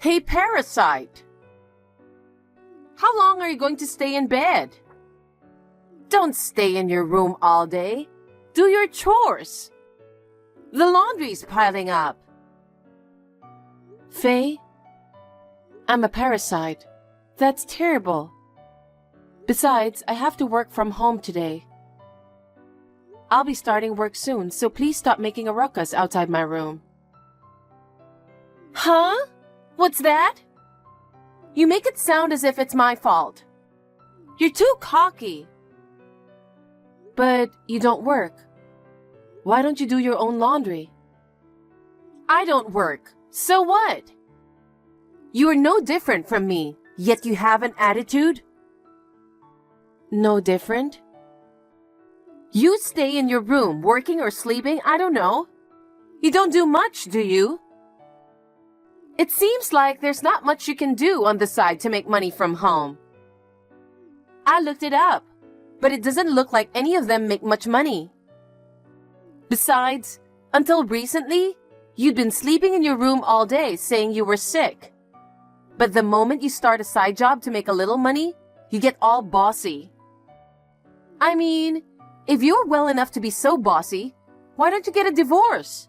Hey, parasite! How long are you going to stay in bed? Don't stay in your room all day. Do your chores. The laundry's piling up. Faye, I'm a parasite. That's terrible. Besides, I have to work from home today. I'll be starting work soon, so please stop making a ruckus outside my room. Huh? What's that? You make it sound as if it's my fault. You're too cocky. But you don't work. Why don't you do your own laundry? I don't work. So what? You are no different from me, yet you have an attitude? No different? You stay in your room, working or sleeping, I don't know. You don't do much, do you? It seems like there's not much you can do on the side to make money from home. I looked it up, but it doesn't look like any of them make much money. Besides, until recently, you'd been sleeping in your room all day saying you were sick. But the moment you start a side job to make a little money, you get all bossy. I mean, if you're well enough to be so bossy, why don't you get a divorce?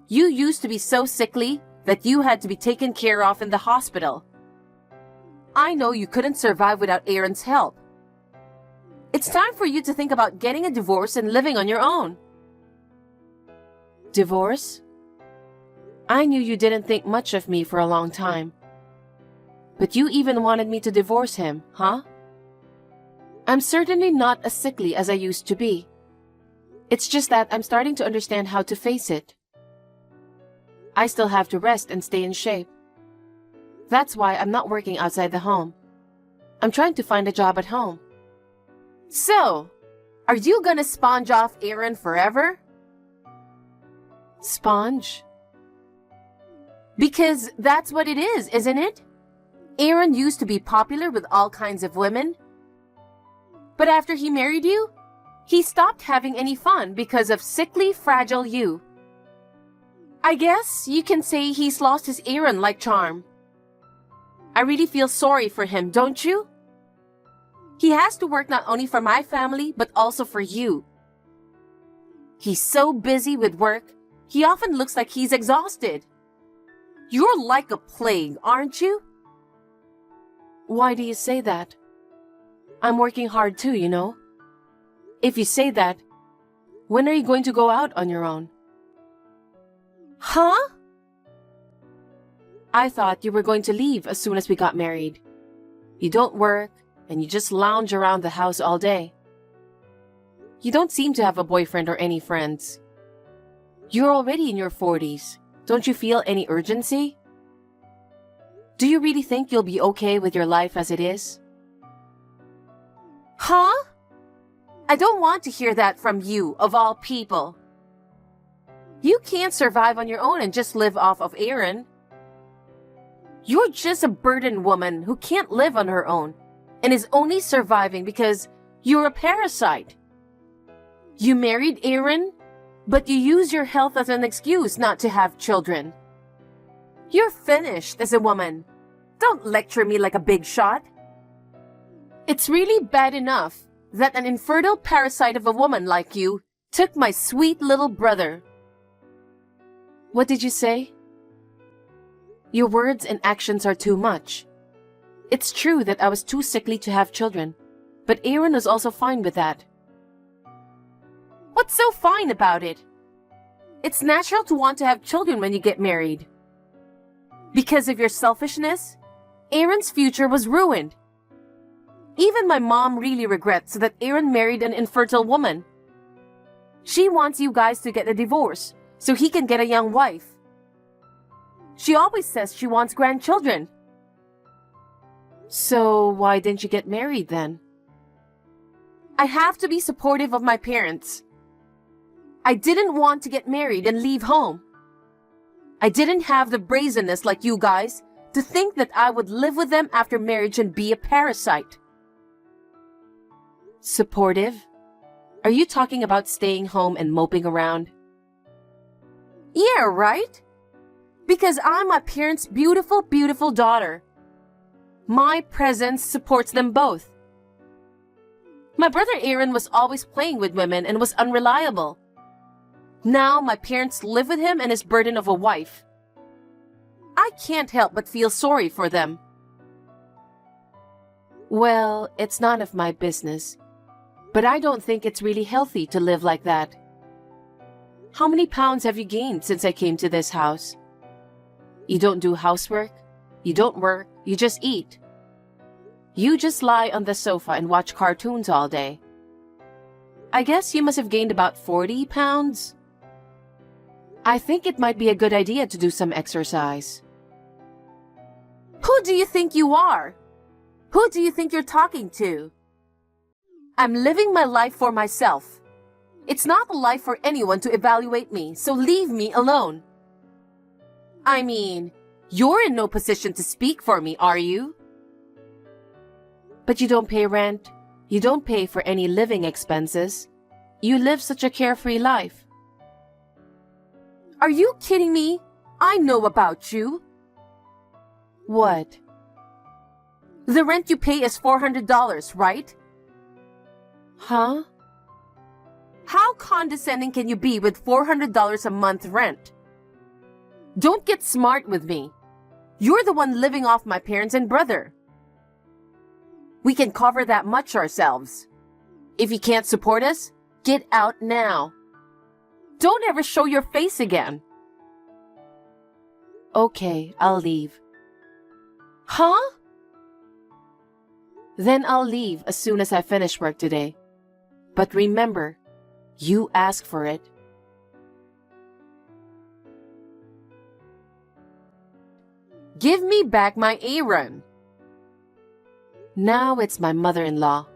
You used to be so sickly that you had to be taken care of in the hospital. I know you couldn't survive without Aaron's help. It's time for you to think about getting a divorce and living on your own. Divorce? I knew you didn't think much of me for a long time. But you even wanted me to divorce him, huh? I'm certainly not as sickly as I used to be. It's just that I'm starting to understand how to face it. I still have to rest and stay in shape. That's why I'm not working outside the home. I'm trying to find a job at home. So, are you gonna sponge off Aaron forever? Sponge? Because that's what it is, isn't it? Aaron used to be popular with all kinds of women. But after he married you, he stopped having any fun because of sickly, fragile you. I guess you can say he's lost his Aaron-like charm. I really feel sorry for him, don't you? He has to work not only for my family, but also for you. He's so busy with work, he often looks like he's exhausted. You're like a plague, aren't you? Why do you say that? I'm working hard too, you know. If you say that, when are you going to go out on your own? Huh? I thought you were going to leave as soon as we got married. You don't work, and you just lounge around the house all day. You don't seem to have a boyfriend or any friends. You're already in your 40s. Don't you feel any urgency? Do you really think you'll be okay with your life as it is? Huh? I don't want to hear that from you, of all people. You can't survive on your own and just live off of Aaron. You're just a burdened woman who can't live on her own and is only surviving because you're a parasite. You married Aaron, but you use your health as an excuse not to have children. You're finished as a woman. Don't lecture me like a big shot. It's really bad enough that an infertile parasite of a woman like you took my sweet little brother. What did you say? Your words and actions are too much. It's true that I was too sickly to have children, but Aaron was also fine with that. What's so fine about it? It's natural to want to have children when you get married. Because of your selfishness, Aaron's future was ruined. Even my mom really regrets that Aaron married an infertile woman. She wants you guys to get a divorce so he can get a young wife. She always says she wants grandchildren. So why didn't you get married then? I have to be supportive of my parents. I didn't want to get married and leave home. I didn't have the brazenness like you guys to think that I would live with them after marriage and be a parasite. Supportive? Are you talking about staying home and moping around? Yeah, right? Because I'm my parents' beautiful, beautiful daughter. My presence supports them both. My brother Aaron was always playing with women and was unreliable. Now my parents live with him and his burden of a wife. I can't help but feel sorry for them. Well, it's none of my business. But I don't think it's really healthy to live like that. How many pounds have you gained since I came to this house? You don't do housework. You don't work. You just eat. You just lie on the sofa and watch cartoons all day. I guess you must have gained about 40 pounds. I think it might be a good idea to do some exercise. Who do you think you are? Who do you think you're talking to? I'm living my life for myself. It's not a life for anyone to evaluate me, so leave me alone. I mean, you're in no position to speak for me, are you? But you don't pay rent. You don't pay for any living expenses. You live such a carefree life. Are you kidding me? I know about you. What? The rent you pay is $400, right? Huh? How condescending can you be with $400 a month rent? Don't get smart with me. You're the one living off my parents and brother. We can cover that much ourselves. If you can't support us, get out now. Don't ever show your face again. Okay, I'll leave. Huh? Then I'll leave as soon as I finish work today. But remember, you asked for it. Give me back my Aaron. Now it's my mother-in-law.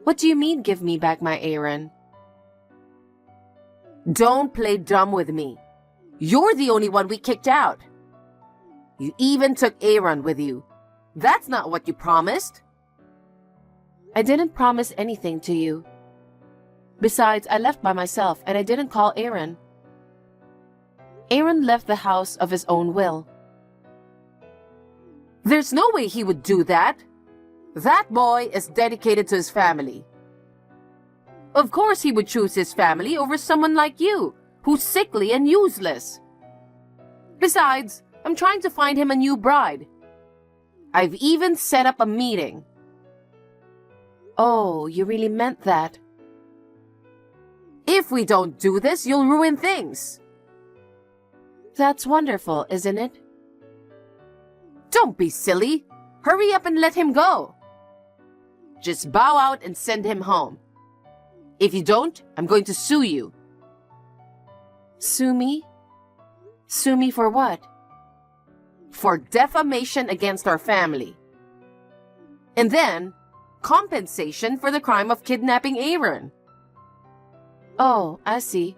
What do you mean, give me back my Aaron? Don't play dumb with me. You're the only one we kicked out. You even took Aaron with you. That's not what you promised. I didn't promise anything to you. Besides, I left by myself and I didn't call Aaron. Aaron left the house of his own will. There's no way he would do that. That boy is dedicated to his family. Of course he would choose his family over someone like you, who's sickly and useless. Besides, I'm trying to find him a new bride. I've even set up a meeting. Oh, you really meant that? If we don't do this, you'll ruin things. That's wonderful, isn't it? Don't be silly. Hurry up and let him go. Just bow out and send him home. If you don't, I'm going to sue you. Sue me? Sue me for what? For defamation against our family. And then, compensation for the crime of kidnapping Aaron. Oh, I see.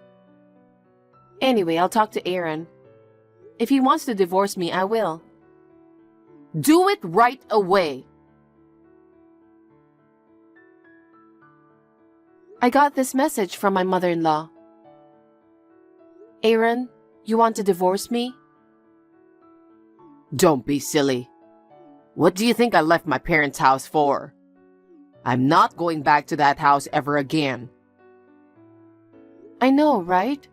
Anyway, I'll talk to Aaron. If he wants to divorce me, I will. Do it right away. I got this message from my mother-in-law. Aaron, you want to divorce me? Don't be silly. What do you think I left my parents' house for? I'm not going back to that house ever again. I know, right?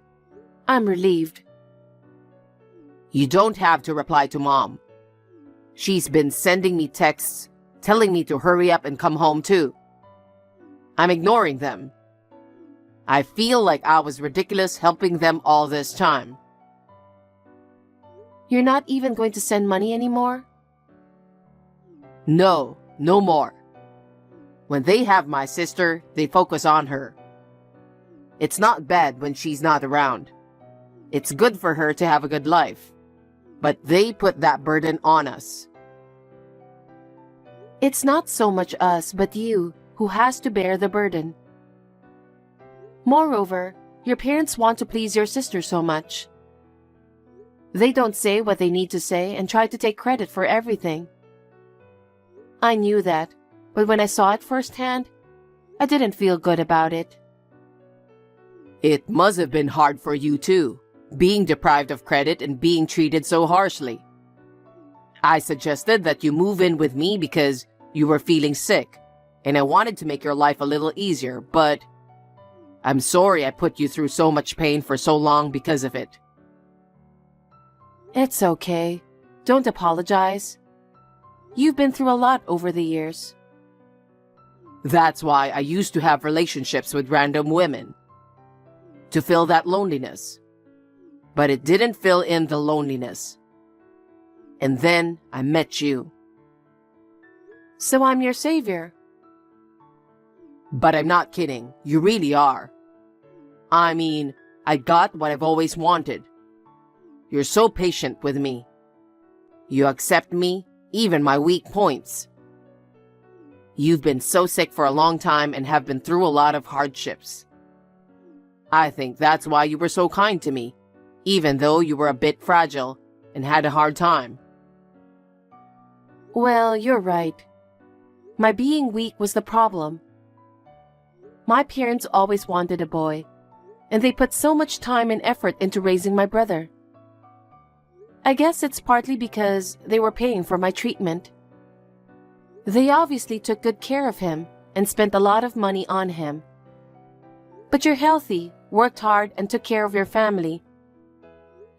I'm relieved. You don't have to reply to Mom. She's been sending me texts telling me to hurry up and come home too. I'm ignoring them. I feel like I was ridiculous helping them all this time. You're not even going to send money anymore? No, no more. When they have my sister, they focus on her. It's not bad when she's not around. It's good for her to have a good life. But they put that burden on us. It's not so much us, but you, who has to bear the burden. Moreover, your parents want to please your sister so much. They don't say what they need to say and try to take credit for everything. I knew that, but when I saw it firsthand, I didn't feel good about it. It must have been hard for you too, being deprived of credit and being treated so harshly. I suggested that you move in with me because you were feeling sick, and I wanted to make your life a little easier, but I'm sorry I put you through so much pain for so long because of it. It's okay. Don't apologize. You've been through a lot over the years. That's why I used to have relationships with random women, to fill that loneliness. But it didn't fill in the loneliness. And then I met you. So I'm your savior. But I'm not kidding. You really are. I mean, I got what I've always wanted. You're so patient with me. You accept me, even my weak points. You've been so sick for a long time and have been through a lot of hardships. I think that's why you were so kind to me, even though you were a bit fragile and had a hard time. Well, you're right. My being weak was the problem. My parents always wanted a boy, and they put so much time and effort into raising my brother. I guess it's partly because they were paying for my treatment. They obviously took good care of him and spent a lot of money on him. But you're healthy, worked hard, and took care of your family.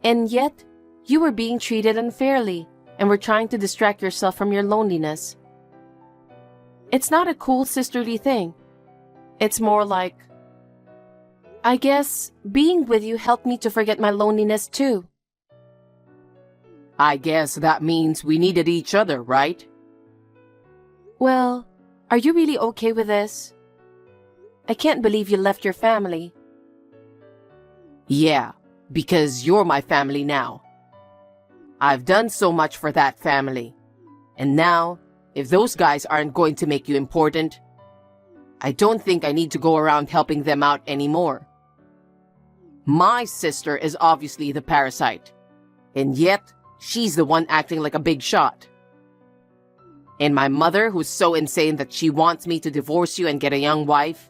And yet, you were being treated unfairly and were trying to distract yourself from your loneliness. It's not a cool sisterly thing. It's more like, I guess being with you helped me to forget my loneliness too. I guess that means we needed each other, right? Well, are you really okay with this? I can't believe you left your family. Yeah, because you're my family now. I've done so much for that family. And now, if those guys aren't going to make you important, I don't think I need to go around helping them out anymore. My sister is obviously the parasite, and yet she's the one acting like a big shot. And my mother, who's so insane that she wants me to divorce you and get a young wife.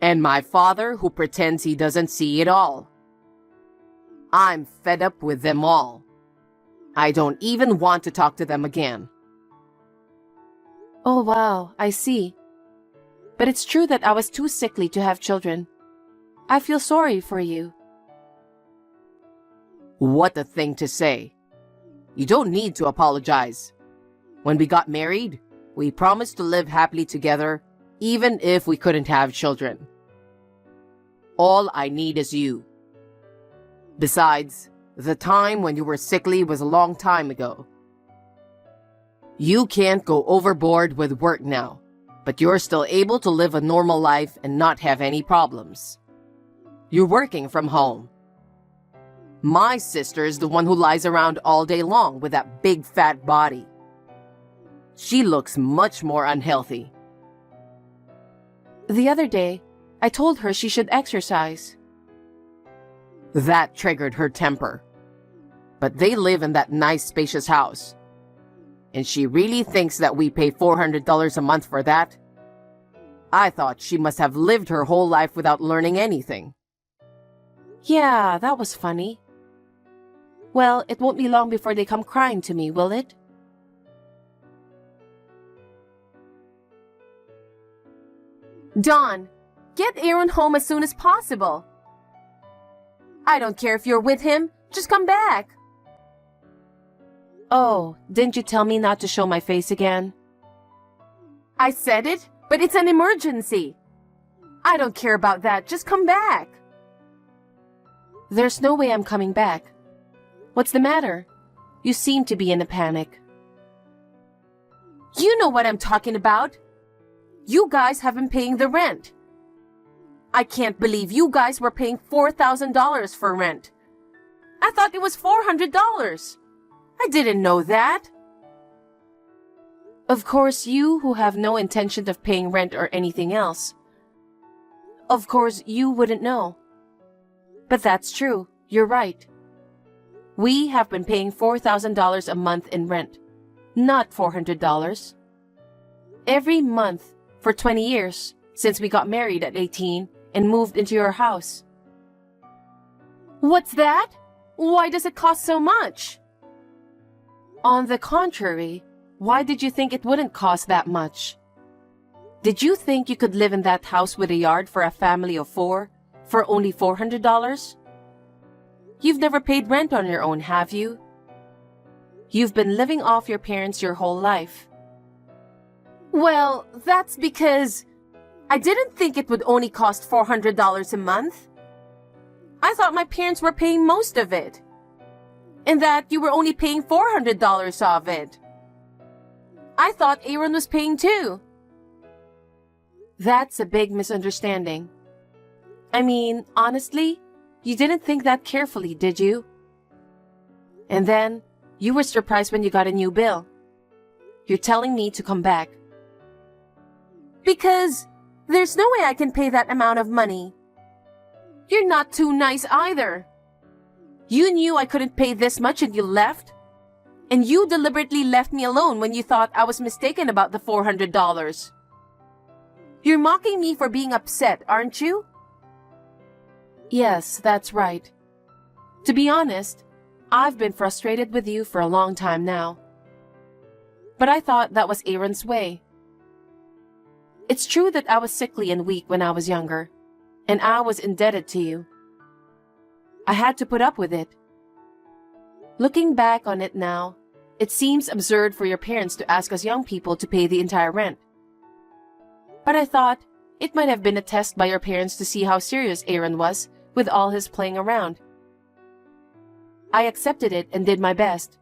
And my father, who pretends he doesn't see it all. I'm fed up with them all. I don't even want to talk to them again. Oh wow, I see. But it's true that I was too sickly to have children. I feel sorry for you. What a thing to say. You don't need to apologize. When we got married, we promised to live happily together, even if we couldn't have children. All I need is you. Besides, the time when you were sickly was a long time ago. You can't go overboard with work now, but you're still able to live a normal life and not have any problems. You're working from home. My sister is the one who lies around all day long with that big fat body. She looks much more unhealthy. The other day, I told her she should exercise. That triggered her temper. But they live in that nice spacious house. And she really thinks that we pay $400 a month for that? I thought she must have lived her whole life without learning anything. Yeah, that was funny. Well, it won't be long before they come crying to me, will it? Dawn, get Aaron home as soon as possible. I don't care if you're with him, just come back. Oh, didn't you tell me not to show my face again? I said it, but it's an emergency. I don't care about that, just come back. There's no way I'm coming back. What's the matter? You seem to be in a panic. You know what I'm talking about. You guys have been paying the rent. I can't believe you guys were paying $4,000 for rent. I thought it was $400. I didn't know that. Of course, you who have no intention of paying rent or anything else. Of course, you wouldn't know. But that's true. You're right. We have been paying $4,000 a month in rent, not $400. Every month for 20 years since we got married at 18 and moved into your house. What's that? Why does it cost so much? On the contrary, why did you think it wouldn't cost that much? Did you think you could live in that house with a yard for a family of 4 for only $400? You've never paid rent on your own, have you? You've been living off your parents your whole life. Well, that's because I didn't think it would only cost $400 a month. I thought my parents were paying most of it, and that you were only paying $400 of it. I thought Aaron was paying too. That's a big misunderstanding. I mean, honestly, you didn't think that carefully, did you? And then, you were surprised when you got a new bill. You're telling me to come back. Because there's no way I can pay that amount of money. You're not too nice either. You knew I couldn't pay this much and you left. And you deliberately left me alone when you thought I was mistaken about the $400. You're mocking me for being upset, aren't you? Yes, that's right. To be honest, I've been frustrated with you for a long time now. But I thought that was Aaron's way. It's true that I was sickly and weak when I was younger, and I was indebted to you. I had to put up with it. Looking back on it now, it seems absurd for your parents to ask us young people to pay the entire rent. But I thought it might have been a test by your parents to see how serious Aaron was with all his playing around. I accepted it and did my best.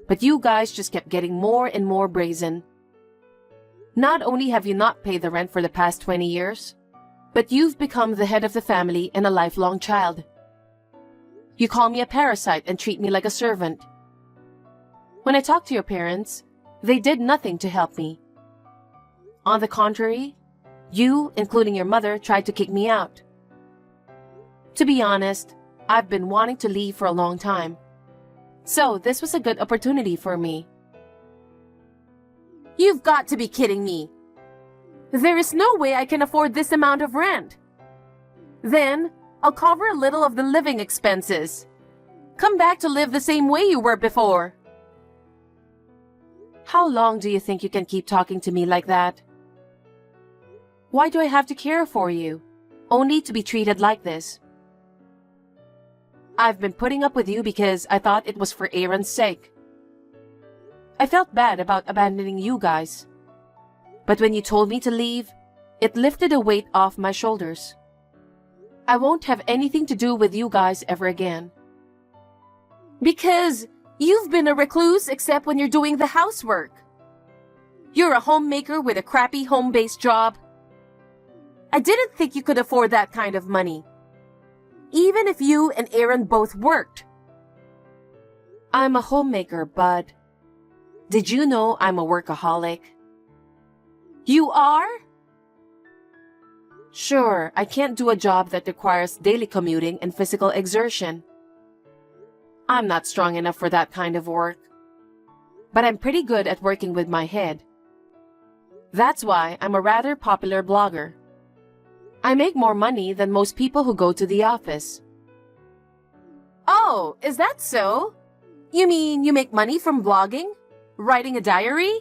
But you guys just kept getting more and more brazen. Not only have you not paid the rent for the past 20 years, but you've become the head of the family and a lifelong child. You call me a parasite and treat me like a servant. When I talked to your parents, they did nothing to help me. On the contrary, you, including your mother, tried to kick me out. To be honest, I've been wanting to leave for a long time. So this was a good opportunity for me. You've got to be kidding me. There is no way I can afford this amount of rent. Then, I'll cover a little of the living expenses. Come back to live the same way you were before. How long do you think you can keep talking to me like that? Why do I have to care for you, only to be treated like this? I've been putting up with you because I thought it was for Aaron's sake. I felt bad about abandoning you guys. But when you told me to leave, it lifted a weight off my shoulders. I won't have anything to do with you guys ever again. Because you've been a recluse except when you're doing the housework. You're a homemaker with a crappy home-based job. I didn't think you could afford that kind of money, even if you and Aaron both worked. I'm a homemaker, Bud. Did you know I'm a workaholic? You are? Sure, I can't do a job that requires daily commuting and physical exertion. I'm not strong enough for that kind of work. But I'm pretty good at working with my head. That's why I'm a rather popular blogger. I make more money than most people who go to the office. Oh, is that so? You mean you make money from blogging? Writing a diary?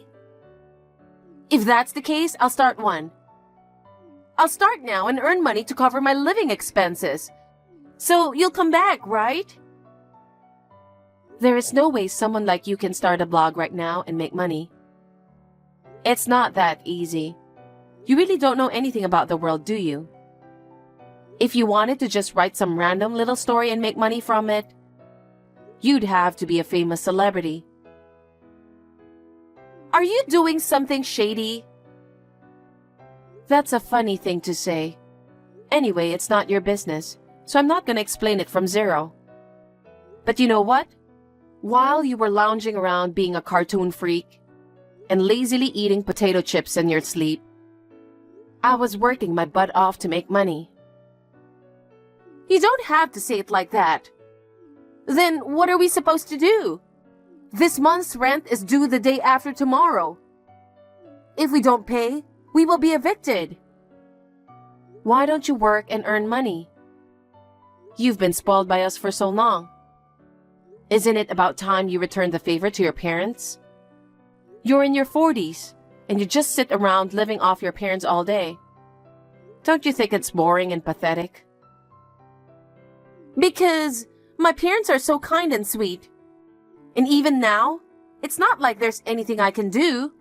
If that's the case, I'll start one. I'll start now and earn money to cover my living expenses. So you'll come back, right? There is no way someone like you can start a blog right now and make money. It's not that easy. You really don't know anything about the world, do you? If you wanted to just write some random little story and make money from it, you'd have to be a famous celebrity. Are you doing something shady? That's a funny thing to say. Anyway, it's not your business, so I'm not gonna explain it from zero. But you know what? While you were lounging around being a cartoon freak and lazily eating potato chips in your sleep, I was working my butt off to make money. You don't have to say it like that. Then what are we supposed to do? This month's rent is due the day after tomorrow. If we don't pay, we will be evicted. Why don't you work and earn money? You've been spoiled by us for so long. Isn't it about time you return the favor to your parents? You're in your 40s, and you just sit around living off your parents all day. Don't you think it's boring and pathetic? Because my parents are so kind and sweet. And even now, it's not like there's anything I can do.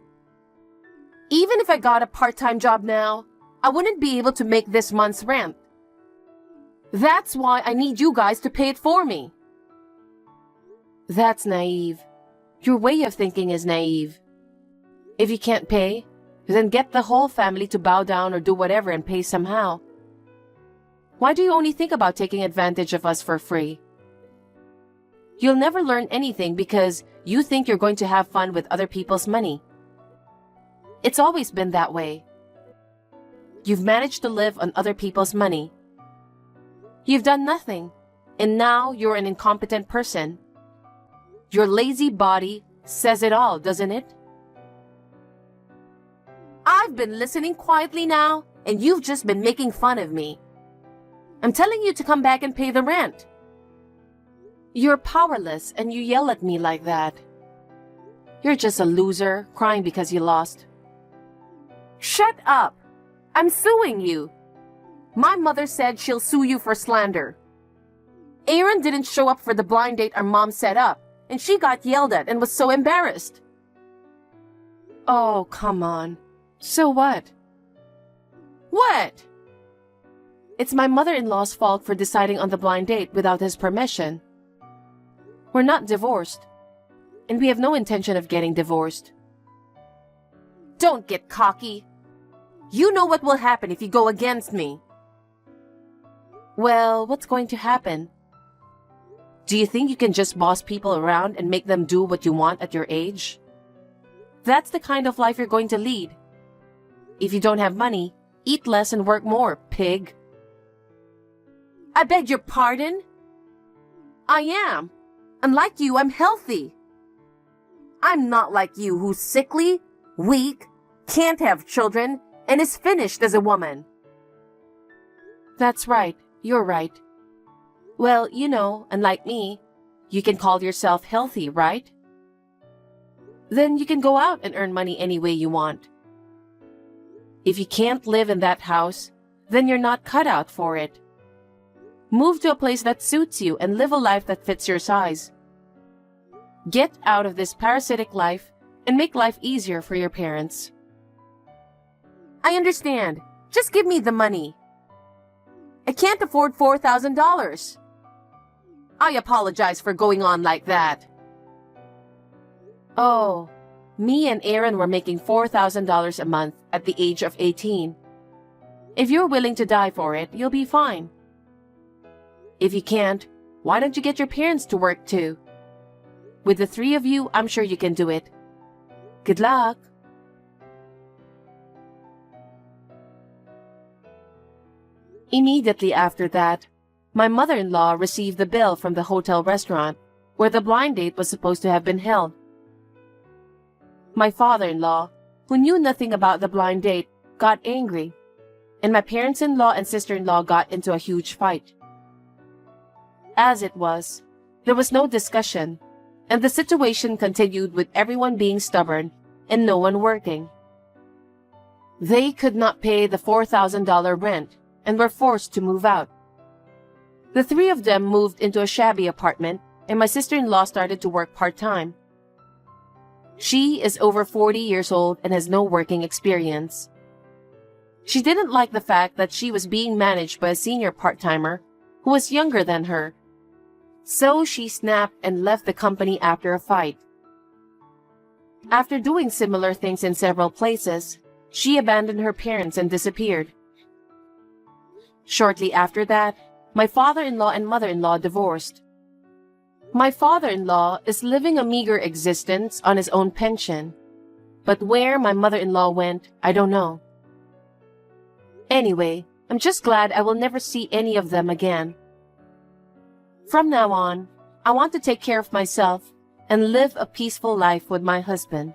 Even if I got a part-time job now, I wouldn't be able to make this month's rent. That's why I need you guys to pay it for me. That's naive. Your way of thinking is naive. If you can't pay, then get the whole family to bow down or do whatever and pay somehow. Why do you only think about taking advantage of us for free? You'll never learn anything because you think you're going to have fun with other people's money. It's always been that way. You've managed to live on other people's money. You've done nothing, and now you're an incompetent person. Your lazy body says it all, doesn't it? I've been listening quietly now, and you've just been making fun of me. I'm telling you to come back and pay the rent. You're powerless and you yell at me like that. You're just a loser, crying because you lost. Shut up! I'm suing you. My mother said she'll sue you for slander. Aaron didn't show up for the blind date our mom set up, and she got yelled at and was so embarrassed. Oh, come on. So what? What? It's my mother-in-law's fault for deciding on the blind date without his permission. We're not divorced, and we have no intention of getting divorced. Don't get cocky. You know what will happen if you go against me. Well, what's going to happen? Do you think you can just boss people around and make them do what you want at your age? That's the kind of life you're going to lead. If you don't have money, eat less and work more, pig. I beg your pardon? I am. Unlike you, I'm healthy. I'm not like you who's sickly, weak, can't have children, and is finished as a woman. That's right. You're right. Well, unlike me, you can call yourself healthy, right? Then you can go out and earn money any way you want. If you can't live in that house, then you're not cut out for it. Move to a place that suits you and live a life that fits your size. Get out of this parasitic life and make life easier for your parents. I understand. Just give me the money. I can't afford $4,000. I apologize for going on like that. Oh, me and Aaron were making $4,000 a month at the age of 18. If you're willing to die for it, you'll be fine. If you can't, why don't you get your parents to work too? With the three of you, I'm sure you can do it. Good luck. Immediately after that, my mother-in-law received the bill from the hotel restaurant where the blind date was supposed to have been held. My father-in-law, who knew nothing about the blind date, got angry, and my parents-in-law and sister-in-law got into a huge fight. As it was, there was no discussion, and the situation continued with everyone being stubborn and no one working. They could not pay the $4,000 rent and were forced to move out. The three of them moved into a shabby apartment, and my sister-in-law started to work part-time. She is over 40 years old and has no working experience. She didn't like the fact that she was being managed by a senior part-timer who was younger than her. So she snapped and left the company after a fight. After doing similar things in several places, she abandoned her parents and disappeared. Shortly after that, my father-in-law and mother-in-law divorced. My father-in-law is living a meager existence on his own pension, but where my mother-in-law went, I don't know. Anyway, I'm just glad I will never see any of them again. From now on, I want to take care of myself and live a peaceful life with my husband.